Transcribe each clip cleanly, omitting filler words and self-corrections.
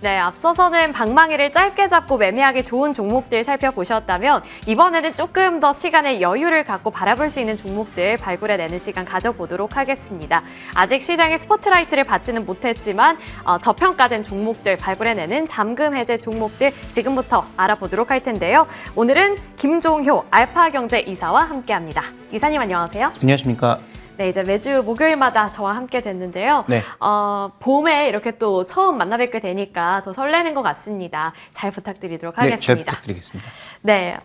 네, 앞서서는 방망이를 짧게 잡고 매매하기 좋은 종목들 살펴보셨다면 이번에는 조금 더 시간의 여유를 갖고 바라볼 수 있는 종목들 발굴해내는 시간 가져보도록 하겠습니다. 아직 시장의 스포트라이트를 받지는 못했지만 저평가된 종목들 발굴해내는 잠금 해제 종목들 지금부터 알아보도록 할 텐데요. 오늘은 김종효 알파경제 이사와 함께합니다. 이사님 안녕하세요. 안녕하십니까. 네, 이제 매주 목요일마다 저와 함께 됐는데요. 네. 봄에 이렇게 또 처음 만나 뵙게 되니까 더 설레는 것 같습니다. 잘 부탁드리도록 하겠습니다. 네, 잘 부탁드리겠습니다. 네,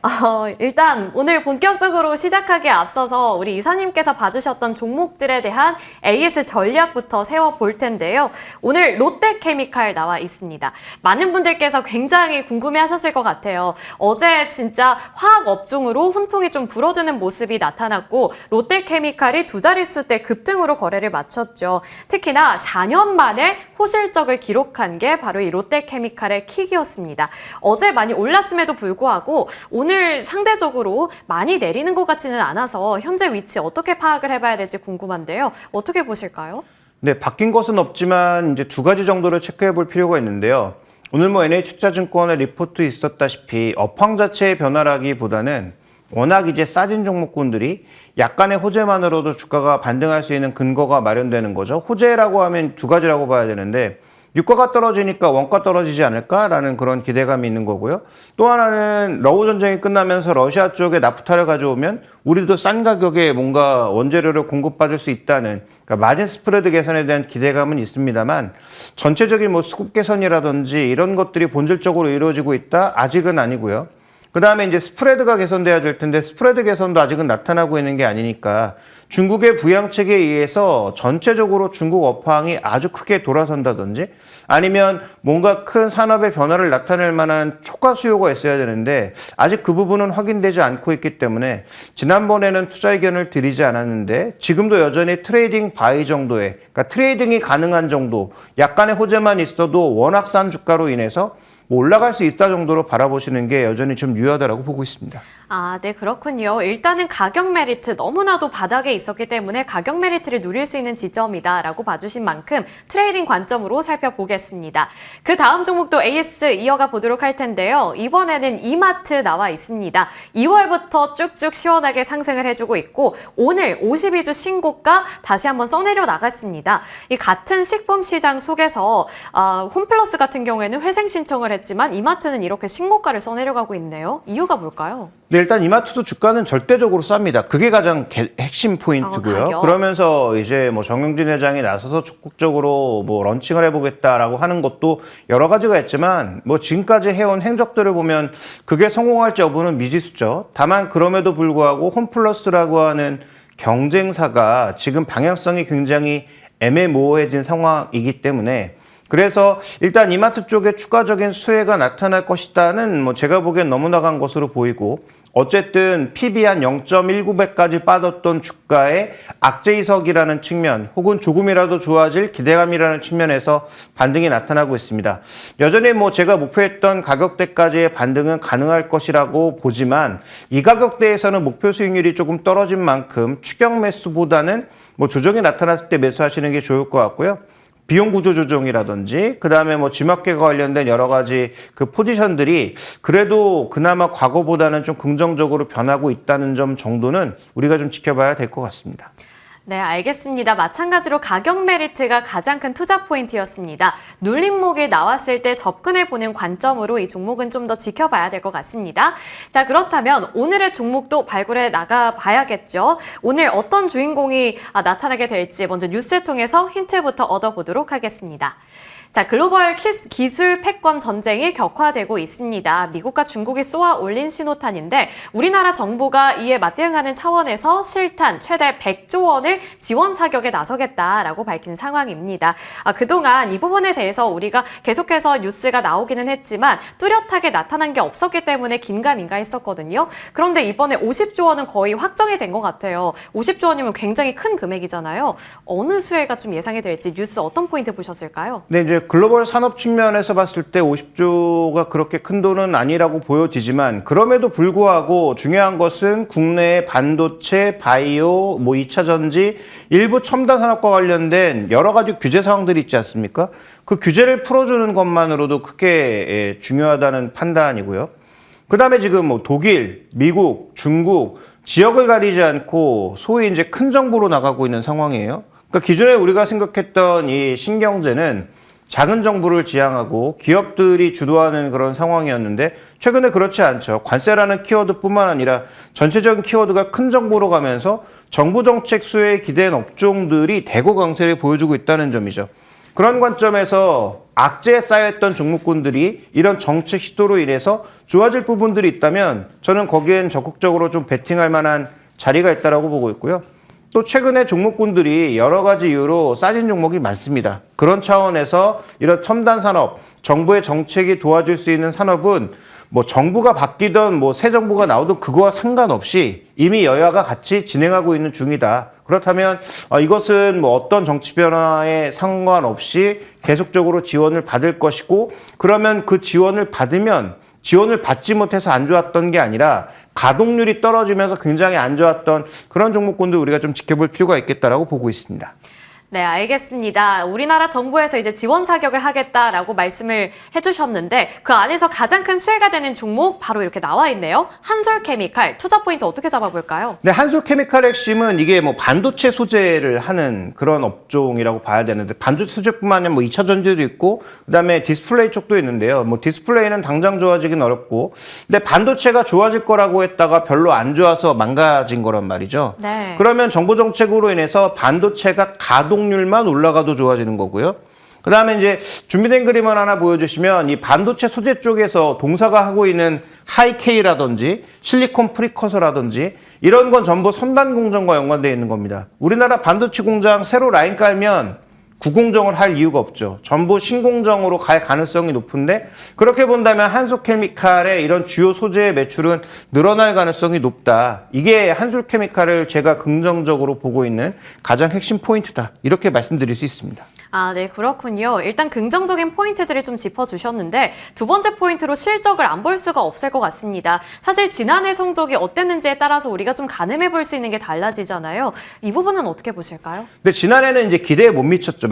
일단 오늘 본격적으로 시작하기에 앞서서 우리 이사님께서 봐주셨던 종목들에 대한 AS 전략부터 세워볼 텐데요. 오늘 롯데케미칼 나와 있습니다. 많은 분들께서 굉장히 궁금해하셨을 것 같아요. 어제 진짜 화학 업종으로 훈풍이 좀 불어드는 모습이 나타났고 롯데케미칼이 두 자릿수 대 급등으로 거래를 마쳤죠. 특히나 4년 만에 호실적을 기록한 게 바로 이 롯데케미칼의 킥이었습니다. 어제 많이 올랐음에도 불구하고 오늘 상대적으로 많이 내리는 것 같지는 않아서 현재 위치 어떻게 파악을 해봐야 될지 궁금한데요. 어떻게 보실까요? 네, 바뀐 것은 없지만 이제 두 가지 정도를 체크해 볼 필요가 있는데요. 오늘 NH투자증권의 리포트 있었다시피 업황 자체의 변화라기보다는 워낙 이제 싸진 종목군들이 약간의 호재만으로도 주가가 반등할 수 있는 근거가 마련되는 거죠. 호재라고 하면 두 가지라고 봐야 되는데 유가가 떨어지니까 원가 떨어지지 않을까라는 그런 기대감이 있는 거고요. 또 하나는 러우 전쟁이 끝나면서 러시아 쪽에 나프타를 가져오면 우리도 싼 가격에 뭔가 원재료를 공급받을 수 있다는 그러니까 마진 스프레드 개선에 대한 기대감은 있습니다만 전체적인 뭐 수급 개선이라든지 이런 것들이 본질적으로 이루어지고 있다? 아직은 아니고요. 그 다음에 이제 스프레드가 개선돼야 될 텐데 스프레드 개선도 아직은 나타나고 있는 게 아니니까 중국의 부양책에 의해서 전체적으로 중국 업황이 아주 크게 돌아선다든지 아니면 뭔가 큰 산업의 변화를 나타낼 만한 초과 수요가 있어야 되는데 아직 그 부분은 확인되지 않고 있기 때문에 지난번에는 투자 의견을 드리지 않았는데 지금도 여전히 트레이딩 바이 정도의 그러니까 트레이딩이 가능한 정도 약간의 호재만 있어도 워낙 싼 주가로 인해서 올라갈 수 있다 정도로 바라보시는 게 여전히 좀 유효하다고 보고 있습니다. 아, 네, 그렇군요. 일단은 가격 메리트 너무나도 바닥에 있었기 때문에 가격 메리트를 누릴 수 있는 지점이다라고 봐주신 만큼 트레이딩 관점으로 살펴보겠습니다. 그 다음 종목도 AS 이어가 보도록 할 텐데요. 이번에는 이마트 나와 있습니다. 2월부터 쭉쭉 시원하게 상승을 해주고 있고 오늘 52주 신고가 다시 한번 써내려 나갔습니다. 이 같은 식품 시장 속에서 홈플러스 같은 경우에는 회생 신청을 했지만 이마트는 이렇게 신고가를 써내려가고 있네요. 이유가 뭘까요? 네, 일단 이마트도 주가는 절대적으로 쌉니다. 그게 가장 핵심 포인트고요. 그러면서 이제 뭐 정영진 회장이 나서서 적극적으로 뭐 런칭을 해보겠다라고 하는 것도 여러 가지가 있지만 뭐 지금까지 해온 행적들을 보면 그게 성공할지 여부는 미지수죠. 다만 그럼에도 불구하고 홈플러스라고 하는 경쟁사가 지금 방향성이 굉장히 애매모호해진 상황이기 때문에 그래서 일단 이마트 쪽에 추가적인 수혜가 나타날 것이다는 뭐 제가 보기엔 너무 나간 것으로 보이고 어쨌든 PB 한 0.19배까지 빠졌던 주가의 악재이석이라는 측면 혹은 조금이라도 좋아질 기대감이라는 측면에서 반등이 나타나고 있습니다. 여전히 뭐 제가 목표했던 가격대까지의 반등은 가능할 것이라고 보지만 이 가격대에서는 목표 수익률이 조금 떨어진 만큼 추격 매수보다는 뭐 조정이 나타났을 때 매수하시는 게 좋을 것 같고요. 비용 구조 조정이라든지 그다음에 뭐 지마켓과 관련된 여러 가지 그 포지션들이 그래도 그나마 과거보다는 좀 긍정적으로 변하고 있다는 점 정도는 우리가 좀 지켜봐야 될 것 같습니다. 네, 알겠습니다. 마찬가지로 가격 메리트가 가장 큰 투자 포인트였습니다. 눌림목이 나왔을 때 접근해보는 관점으로 이 종목은 좀 더 지켜봐야 될 것 같습니다. 자, 그렇다면 오늘의 종목도 발굴해 나가봐야겠죠. 오늘 어떤 주인공이 나타나게 될지 먼저 뉴스를 통해서 힌트부터 얻어보도록 하겠습니다. 자, 글로벌 기술 패권 전쟁이 격화되고 있습니다. 미국과 중국이 쏘아 올린 신호탄인데 우리나라 정부가 이에 맞대응하는 차원에서 실탄 최대 100조 원을 지원 사격에 나서겠다라고 밝힌 상황입니다. 그동안 이 부분에 대해서 우리가 계속해서 뉴스가 나오기는 했지만 뚜렷하게 나타난 게 없었기 때문에 긴가민가 했었거든요. 그런데 이번에 50조 원은 거의 확정이 된 것 같아요. 50조 원이면 굉장히 큰 금액이잖아요. 어느 수혜가 좀 예상이 될지 뉴스 어떤 포인트 보셨을까요? 네, 이제 글로벌 산업 측면에서 봤을 때 50조가 그렇게 큰 돈은 아니라고 보여지지만 그럼에도 불구하고 중요한 것은 국내의 반도체, 바이오, 2차 전지, 일부 첨단 산업과 관련된 여러 가지 규제 사항들이 있지 않습니까? 그 규제를 풀어주는 것만으로도 크게 중요하다는 판단이고요. 그다음에 지금 독일, 미국, 중국 지역을 가리지 않고 소위 이제 큰 정부로 나가고 있는 상황이에요. 그러니까 기존에 우리가 생각했던 이 신경제는 작은 정부를 지향하고 기업들이 주도하는 그런 상황이었는데 최근에 그렇지 않죠. 관세라는 키워드뿐만 아니라 전체적인 키워드가 큰 정부로 가면서 정부 정책 수혜에 기대는 업종들이 대거 강세를 보여주고 있다는 점이죠. 그런 관점에서 악재에 쌓여있던 종목군들이 이런 정책 시도로 인해서 좋아질 부분들이 있다면 저는 거기엔 적극적으로 좀 베팅할 만한 자리가 있다고 보고 있고요. 또 최근에 종목군들이 여러 가지 이유로 싸진 종목이 많습니다. 그런 차원에서 이런 첨단 산업, 정부의 정책이 도와줄 수 있는 산업은 정부가 바뀌던 새 정부가 나오던 그거와 상관없이 이미 여야가 같이 진행하고 있는 중이다. 그렇다면 이것은 어떤 정치 변화에 상관없이 계속적으로 지원을 받을 것이고 그러면 그 지원을 받으면 지원을 받지 못해서 안 좋았던 게 아니라 가동률이 떨어지면서 굉장히 안 좋았던 그런 종목군도 우리가 좀 지켜볼 필요가 있겠다라고 보고 있습니다. 네, 알겠습니다. 우리나라 정부에서 이제 지원 사격을 하겠다라고 말씀을 해주셨는데 그 안에서 가장 큰 수혜가 되는 종목 바로 이렇게 나와 있네요. 한솔케미칼 투자 포인트 어떻게 잡아볼까요? 네, 한솔케미칼의 핵심은 이게 반도체 소재를 하는 그런 업종이라고 봐야 되는데 반도체 소재뿐만 아니라 2차 전지도 있고 그다음에 디스플레이 쪽도 있는데요. 디스플레이는 당장 좋아지긴 어렵고 근데 반도체가 좋아질 거라고 했다가 별로 안 좋아서 망가진 거란 말이죠. 네. 그러면 정부 정책으로 인해서 반도체가 가동률만 올라가도 좋아지는 거고요. 그 다음에 이제 준비된 그림을 하나 보여주시면 이 반도체 소재 쪽에서 동사가 하고 있는 하이케이라든지 실리콘 프리커서라든지 이런 건 전부 선단 공정과 연관되어 있는 겁니다. 우리나라 반도체 공장 새로 라인 깔면 구공정을 할 이유가 없죠. 전부 신공정으로 갈 가능성이 높은데 그렇게 본다면 한솔케미칼의 이런 주요 소재의 매출은 늘어날 가능성이 높다. 이게 한솔케미칼을 제가 긍정적으로 보고 있는 가장 핵심 포인트다. 이렇게 말씀드릴 수 있습니다. 아, 네, 그렇군요. 일단 긍정적인 포인트들을 좀 짚어주셨는데 두 번째 포인트로 실적을 안 볼 수가 없을 것 같습니다. 사실 지난해 성적이 어땠는지에 따라서 우리가 좀 가늠해 볼 수 있는 게 달라지잖아요. 이 부분은 어떻게 보실까요? 근데 지난해는 이제 기대에 못 미쳤죠.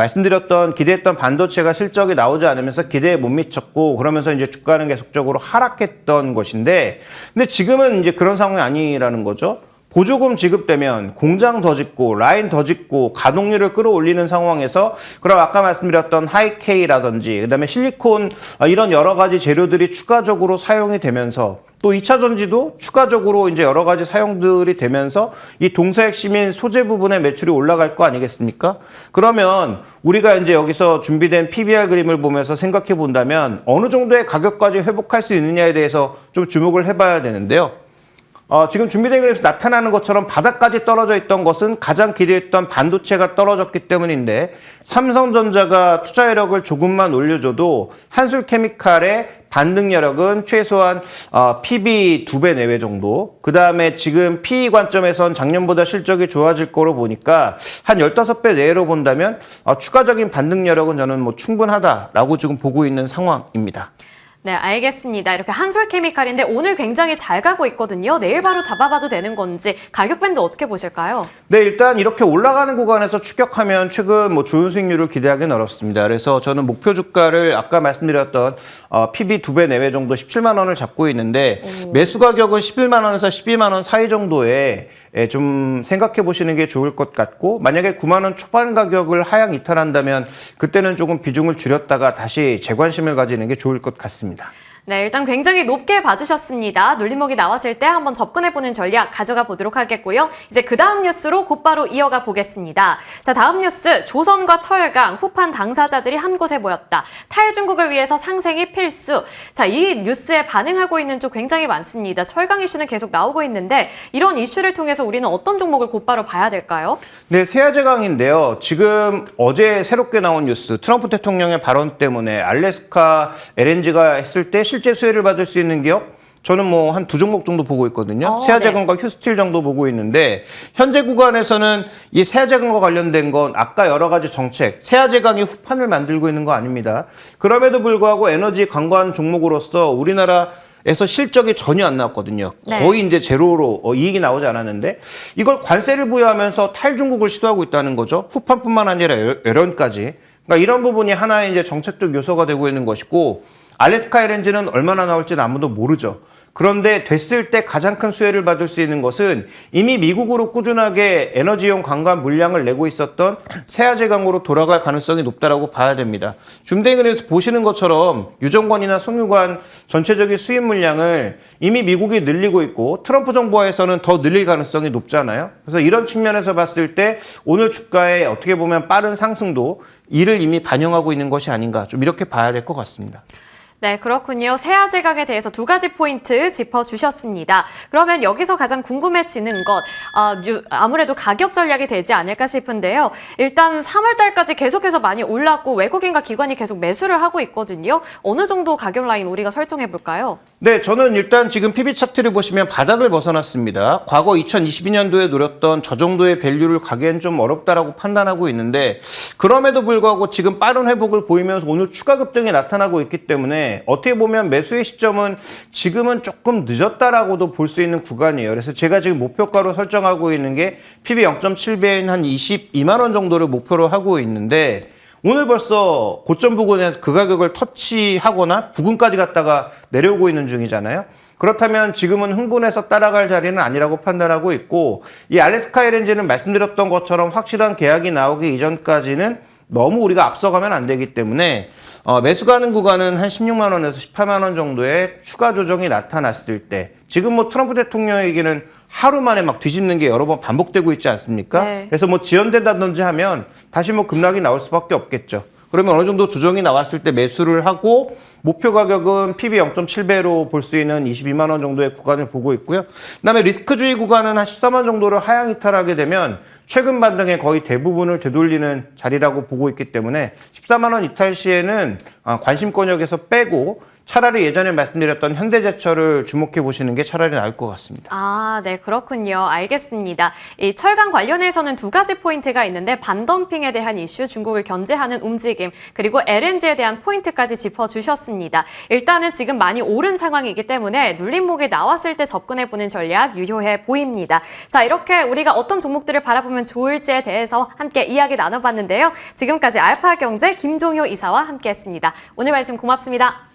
기대했던 반도체가 실적이 나오지 않으면서 기대에 못 미쳤고 그러면서 이제 주가는 계속적으로 하락했던 것인데 근데 지금은 이제 그런 상황이 아니라는 거죠. 보조금 지급되면 공장 더 짓고 라인 더 짓고 가동률을 끌어올리는 상황에서 그럼 아까 말씀드렸던 하이케이라든지 그다음에 실리콘 이런 여러 가지 재료들이 추가적으로 사용이 되면서 또 2차 전지도 추가적으로 이제 여러 가지 사용들이 되면서 이 동사 핵심인 소재 부분의 매출이 올라갈 거 아니겠습니까? 그러면 우리가 이제 여기서 준비된 PBR 그림을 보면서 생각해 본다면 어느 정도의 가격까지 회복할 수 있느냐에 대해서 좀 주목을 해봐야 되는데요. 지금 준비된 그림에서 나타나는 것처럼 바닥까지 떨어져 있던 것은 가장 기대했던 반도체가 떨어졌기 때문인데 삼성전자가 투자여력을 조금만 올려줘도 한솔케미칼의 반등 여력은 최소한 PB 2배 내외 정도. 그 다음에 지금 PE 관점에선 작년보다 실적이 좋아질 거로 보니까 한 15배 내외로 본다면 추가적인 반등 여력은 저는 충분하다라고 지금 보고 있는 상황입니다. 네, 알겠습니다. 이렇게 한솔케미칼인데 오늘 굉장히 잘 가고 있거든요. 내일 바로 잡아봐도 되는 건지 가격 밴드 어떻게 보실까요? 네, 일단 이렇게 올라가는 구간에서 추격하면 최근 좋은 수익률을 기대하기는 어렵습니다. 그래서 저는 목표 주가를 아까 말씀드렸던 PB 2배 내외 정도 17만 원을 잡고 있는데 매수 가격은 11만 원에서 12만 원 사이 정도에 좀 생각해 보시는 게 좋을 것 같고 만약에 9만 원 초반 가격을 하향 이탈한다면 그때는 조금 비중을 줄였다가 다시 재관심을 가지는 게 좋을 것 같습니다. 네, 일단 굉장히 높게 봐주셨습니다. 눌림목이 나왔을 때 한번 접근해보는 전략 가져가 보도록 하겠고요. 이제 그 다음 뉴스로 곧바로 이어가 보겠습니다. 자, 다음 뉴스. 조선과 철강, 후판 당사자들이 한 곳에 모였다. 탈중국을 위해서 상생이 필수. 자, 이 뉴스에 반응하고 있는 쪽 굉장히 많습니다. 철강 이슈는 계속 나오고 있는데 이런 이슈를 통해서 우리는 어떤 종목을 곧바로 봐야 될까요? 네, 세아제강인데요. 지금 어제 새롭게 나온 뉴스, 트럼프 대통령의 발언 때문에 알래스카 LNG가 했을 때 실제 수혜를 받을 수 있는 기업 저는 뭐 한 2종목 정도 보고 있거든요. 네. 세아제강과 휴스틸 정도 보고 있는데 현재 구간에서는 이 세아제강과 관련된 건 아까 여러 가지 정책, 세아제강이 후판을 만들고 있는 거 아닙니다. 그럼에도 불구하고 에너지 관관 종목으로서 우리나라에서 실적이 전혀 안 나왔거든요. 네. 거의 이제 제로로 이익이 나오지 않았는데 이걸 관세를 부여하면서 탈중국을 시도하고 있다는 거죠. 후판뿐만 아니라 애런까지. 그러니까 이런 부분이 하나의 이제 정책적 요소가 되고 있는 것이고 알래스카 LNG는 얼마나 나올지는 아무도 모르죠. 그런데 됐을 때 가장 큰 수혜를 받을 수 있는 것은 이미 미국으로 꾸준하게 에너지용 관광 물량을 내고 있었던 세아제강으로 돌아갈 가능성이 높다라고 봐야 됩니다. 줌대행은에서 보시는 것처럼 유정관이나 송유관 전체적인 수입 물량을 이미 미국이 늘리고 있고 트럼프 정부하에서는 더 늘릴 가능성이 높잖아요. 그래서 이런 측면에서 봤을 때 오늘 주가에 어떻게 보면 빠른 상승도 이를 이미 반영하고 있는 것이 아닌가 좀 이렇게 봐야 될 것 같습니다. 네, 그렇군요. 세아제강에 대해서 2가지 포인트 짚어주셨습니다. 그러면 여기서 가장 궁금해지는 것, 아무래도 가격 전략이 되지 않을까 싶은데요. 일단 3월 달까지 계속해서 많이 올랐고 외국인과 기관이 계속 매수를 하고 있거든요. 어느 정도 가격 라인 우리가 설정해 볼까요? 네, 저는 일단 지금 PB 차트를 보시면 바닥을 벗어났습니다. 과거 2022년도에 노렸던 저 정도의 밸류를 가기엔 좀 어렵다라고 판단하고 있는데 그럼에도 불구하고 지금 빠른 회복을 보이면서 오늘 추가 급등이 나타나고 있기 때문에 어떻게 보면 매수의 시점은 지금은 조금 늦었다라고도 볼 수 있는 구간이에요. 그래서 제가 지금 목표가로 설정하고 있는 게 PB 0.7배인 한 22만 원 정도를 목표로 하고 있는데 오늘 벌써 고점 부근에 그 가격을 터치하거나 부근까지 갔다가 내려오고 있는 중이잖아요. 그렇다면 지금은 흥분해서 따라갈 자리는 아니라고 판단하고 있고 이 알래스카 LNG는 말씀드렸던 것처럼 확실한 계약이 나오기 이전까지는 너무 우리가 앞서가면 안 되기 때문에 매수 가는 구간은 한 16만 원에서 18만 원 정도의 추가 조정이 나타났을 때 지금 뭐 트럼프 대통령에게는 하루 만에 막 뒤집는 게 여러 번 반복되고 있지 않습니까? 네. 그래서 뭐 지연된다든지 하면 다시 뭐 급락이 나올 수밖에 없겠죠. 그러면 어느 정도 조정이 나왔을 때 매수를 하고 목표 가격은 PB 0.7배로 볼 수 있는 22만 원 정도의 구간을 보고 있고요. 그다음에 리스크주의 구간은 한 14만 원 정도를 하향 이탈하게 되면 최근 반등의 거의 대부분을 되돌리는 자리라고 보고 있기 때문에 14만 원 이탈 시에는 관심권역에서 빼고 차라리 예전에 말씀드렸던 현대제철을 주목해 보시는 게 차라리 나을 것 같습니다. 아, 네, 그렇군요. 알겠습니다. 이 철강 관련해서는 2가지 포인트가 있는데 반덤핑에 대한 이슈, 중국을 견제하는 움직임, 그리고 LNG에 대한 포인트까지 짚어주셨습니다. 일단은 지금 많이 오른 상황이기 때문에 눌림목이 나왔을 때 접근해보는 전략 유효해 보입니다. 자, 이렇게 우리가 어떤 종목들을 바라보면 좋을지에 대해서 함께 이야기 나눠봤는데요. 지금까지 알파경제 김종효 이사와 함께했습니다. 오늘 말씀 고맙습니다.